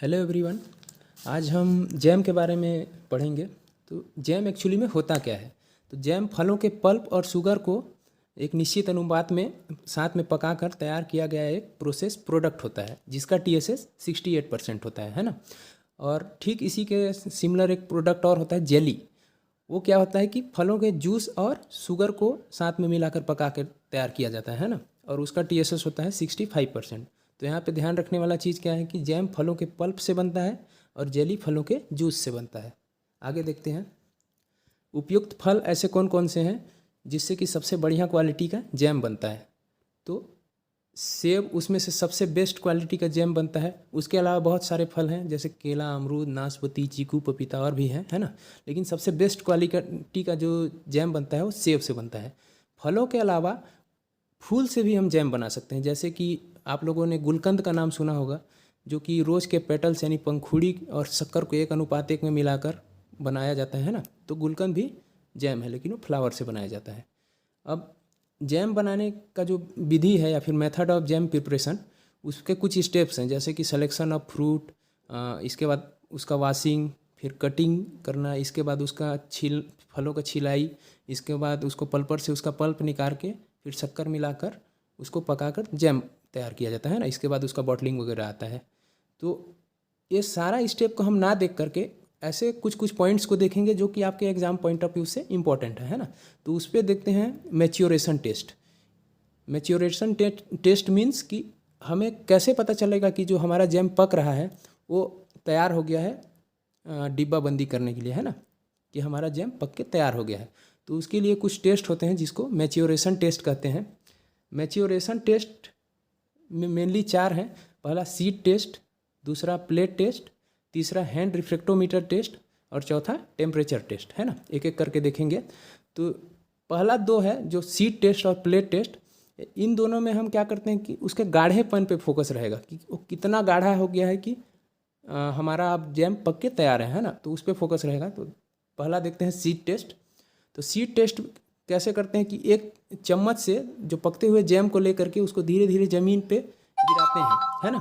Hello everyone. आज हम jam के बारे में पढ़ेंगे। तो जैम एक्चुअली में होता क्या है। तो जैम फलों के पल्प और शुगर को एक निश्चित अनुपात में साथ में पकाकर तैयार किया गया एक प्रोसेस प्रोडक्ट होता है जिसका TSS 68% होता है ना। और ठीक इसी के सिमिलर एक प्रोडक्ट और होता है जेली। वो क्या होता है कि फलों के जूस और शुगर को साथ में मिलाकर पका कर तैयार किया जाता है ना, और उसका TSS होता है 65%। तो यहाँ पे ध्यान रखने वाला चीज़ क्या है कि जैम फलों के पल्प से बनता है और जेली फलों के जूस से बनता है। आगे देखते हैं। उपयुक्त फल ऐसे कौन कौन से हैं जिससे कि सबसे बढ़िया क्वालिटी का जैम बनता है। तो सेब उसमें से सबसे बेस्ट क्वालिटी का जैम बनता है। उसके अलावा बहुत सारे फल हैं जैसे केला, अमरूद, नाशपाती, चीकू, पपीता और भी हैं, है ना। लेकिन सबसे बेस्ट क्वालिटी का जो जैम बनता है वो सेब से बनता है। फलों के अलावा फूल से भी हम जैम बना सकते हैं। जैसे कि आप लोगों ने गुलकंद का नाम सुना होगा, जो कि रोज़ के पेटल्स यानी पंखुड़ी और शक्कर को 1:1 में मिलाकर बनाया जाता है ना। तो गुलकंद भी जैम है, लेकिन वो फ्लावर से बनाया जाता है। अब जैम बनाने का जो विधि है या फिर मेथड ऑफ जैम प्रिपरेशन, उसके कुछ स्टेप्स हैं जैसे कि सिलेक्शन ऑफ फ्रूट, इसके बाद उसका वॉशिंग, फिर कटिंग करना, इसके बाद उसका फलों का छिलाई, इसके बाद उसको पल्पर से उसका पल्प निकाल के फिर शक्कर मिलाकर उसको पकाकर जैम तैयार किया जाता है ना। इसके बाद उसका बॉटलिंग वगैरह आता है। तो ये सारा स्टेप को हम ना देख करके ऐसे कुछ कुछ पॉइंट्स को देखेंगे जो कि आपके एग्जाम पॉइंट ऑफ व्यू से इंपॉर्टेंट है ना। तो उस पर देखते हैं maturation test. Maturation test means कि हमें कैसे पता चलेगा कि जो हमारा जैम पक रहा है वो तैयार हो गया है डिब्बा बंदी करने के लिए, है ना, कि हमारा जैम पक के तैयार हो गया है। तो उसके लिए कुछ टेस्ट होते हैं जिसको मैच्योरेशन टेस्ट कहते हैं। मैच्योरेशन टेस्ट में मेनली 4 हैं। पहला सीड टेस्ट, दूसरा प्लेट टेस्ट, तीसरा हैंड रिफ्रेक्टोमीटर टेस्ट और चौथा टेम्परेचर टेस्ट, है ना। एक एक करके देखेंगे। तो पहला 2 है जो सीड टेस्ट और प्लेट टेस्ट। इन दोनों में हम क्या करते हैं कि उसके गाढ़ेपन पे फोकस रहेगा कि वो कितना गाढ़ा हो गया है कि हमारा अब जैम पक के तैयार है ना। तो उस पर फोकस रहेगा। तो पहला देखते हैं सीड टेस्ट। तो सीड टेस्ट कैसे करते हैं कि एक चम्मच से जो पकते हुए जैम को लेकर के उसको धीरे धीरे ज़मीन पे गिराते हैं, है ना।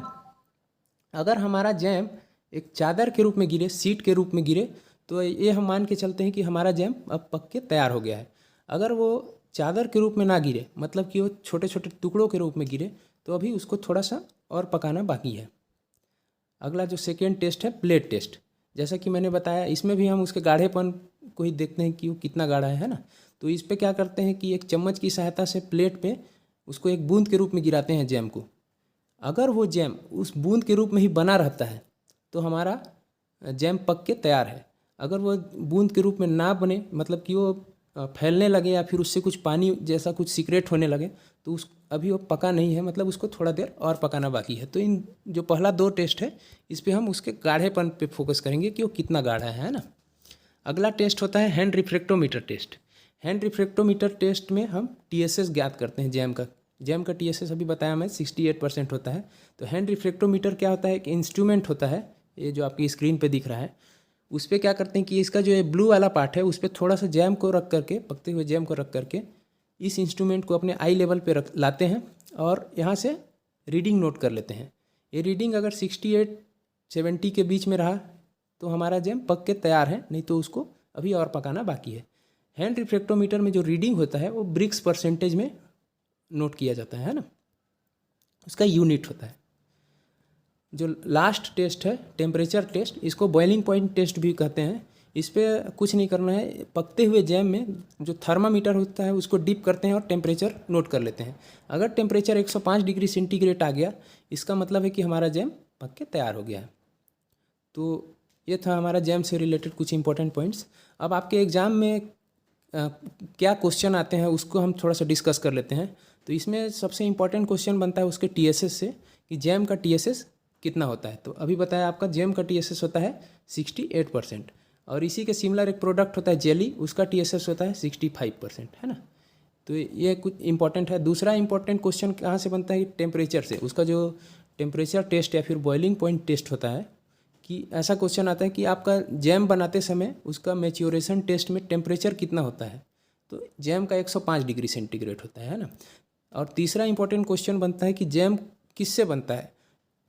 अगर हमारा जैम एक चादर के रूप में गिरे, सीड के रूप में गिरे, तो ये हम मान के चलते हैं कि हमारा जैम अब पक के तैयार हो गया है। अगर वो चादर के रूप में ना गिरे, मतलब कि वो छोटे छोटे टुकड़ों के रूप में गिरे, तो अभी उसको थोड़ा सा और पकाना बाकी है। अगला जो सेकेंड टेस्ट है प्लेट टेस्ट। जैसा कि मैंने बताया, इसमें भी हम उसके गाढ़ेपन को ही देखते हैं कि वो कितना गाढ़ा है ना। तो इस पे क्या करते हैं कि एक चम्मच की सहायता से प्लेट पे उसको एक बूंद के रूप में गिराते हैं जैम को। अगर वो जैम उस बूंद के रूप में ही बना रहता है तो हमारा जैम पक के तैयार है। अगर वो बूंद के रूप में ना बने, मतलब कि वो फैलने लगे या फिर उससे कुछ पानी जैसा कुछ सीक्रेट होने लगे, तो उस अभी वो पका नहीं है, मतलब उसको थोड़ा देर और पकाना बाकी है। तो इन जो पहला 2 टेस्ट है इस पे हम उसके गाढ़ेपन पे फोकस करेंगे कि वो कितना गाढ़ा है ना। अगला टेस्ट होता है hand refractometer test. Hand refractometer test में हम TSS ज्ञात करते हैं जैम का। जैम का TSS अभी बताया मैं 68% होता है। तो हैंड रिफ्रेक्टोमीटर क्या होता है, एक इंस्ट्रूमेंट होता है, ये जो आपकी स्क्रीन पे दिख रहा है। उस पर क्या करते हैं कि इसका जो ये ब्लू वाला पार्ट है उस पर थोड़ा सा जैम को रख करके, पकते हुए जैम को रख करके इस इंस्ट्रूमेंट को अपने आई लेवल पे रख लाते हैं और यहाँ से रीडिंग नोट कर लेते हैं। ये रीडिंग अगर 68-70 के बीच में रहा तो हमारा जैम पक के तैयार है, नहीं तो उसको अभी और पकाना बाकी है। हैंड रिफ्रेक्टोमीटर में जो रीडिंग होता है वो ब्रिक्स परसेंटेज में नोट किया जाता है ना, उसका यूनिट होता है। जो लास्ट टेस्ट है टेम्परेचर टेस्ट, इसको बॉइलिंग पॉइंट टेस्ट भी कहते हैं। इस पर कुछ नहीं करना है, पकते हुए जैम में जो थर्मामीटर होता है उसको डिप करते हैं और टेम्परेचर नोट कर लेते हैं। अगर टेम्परेचर 105 डिग्री सेंटीग्रेड आ गया, इसका मतलब है कि हमारा जैम पक के तैयार हो गया है। तो ये था हमारा जैम से रिलेटेड कुछ इंपॉर्टेंट पॉइंट्स। अब आपके एग्ज़ाम में क्या क्वेश्चन आते हैं उसको हम थोड़ा सा डिस्कस कर लेते हैं। तो इसमें सबसे इम्पॉर्टेंट क्वेश्चन बनता है उसके TSS से कि जैम का TSS कितना होता है। तो अभी बताया आपका जैम का TSS होता है 68%। और इसी के सिमिलर एक प्रोडक्ट होता है जेली, उसका TSS होता है 65%, है ना। तो ये कुछ इंपॉर्टेंट है। दूसरा इंपॉर्टेंट क्वेश्चन कहाँ से बनता है, टेम्परेचर से। उसका जो टेम्परेचर टेस्ट या फिर बॉइलिंग पॉइंट टेस्ट होता है, कि ऐसा क्वेश्चन आता है कि आपका जैम बनाते समय उसका मैच्योरेशन टेस्ट में टेम्परेचर कितना होता है। तो जैम का 105 डिग्री सेंटीग्रेड होता है ना। और तीसरा इंपॉर्टेंट क्वेश्चन बनता है कि जैम किससे बनता है।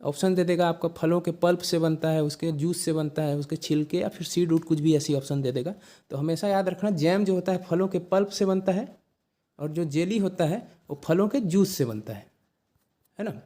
ऑप्शन दे देगा आपका फलों के पल्प से बनता है, उसके जूस से बनता है, उसके छिलके या फिर सीड उड कुछ भी ऐसी ऑप्शन दे देगा। तो हमेशा याद रखना जैम जो होता है फलों के पल्प से बनता है और जो जेली होता है वो फलों के जूस से बनता है ना।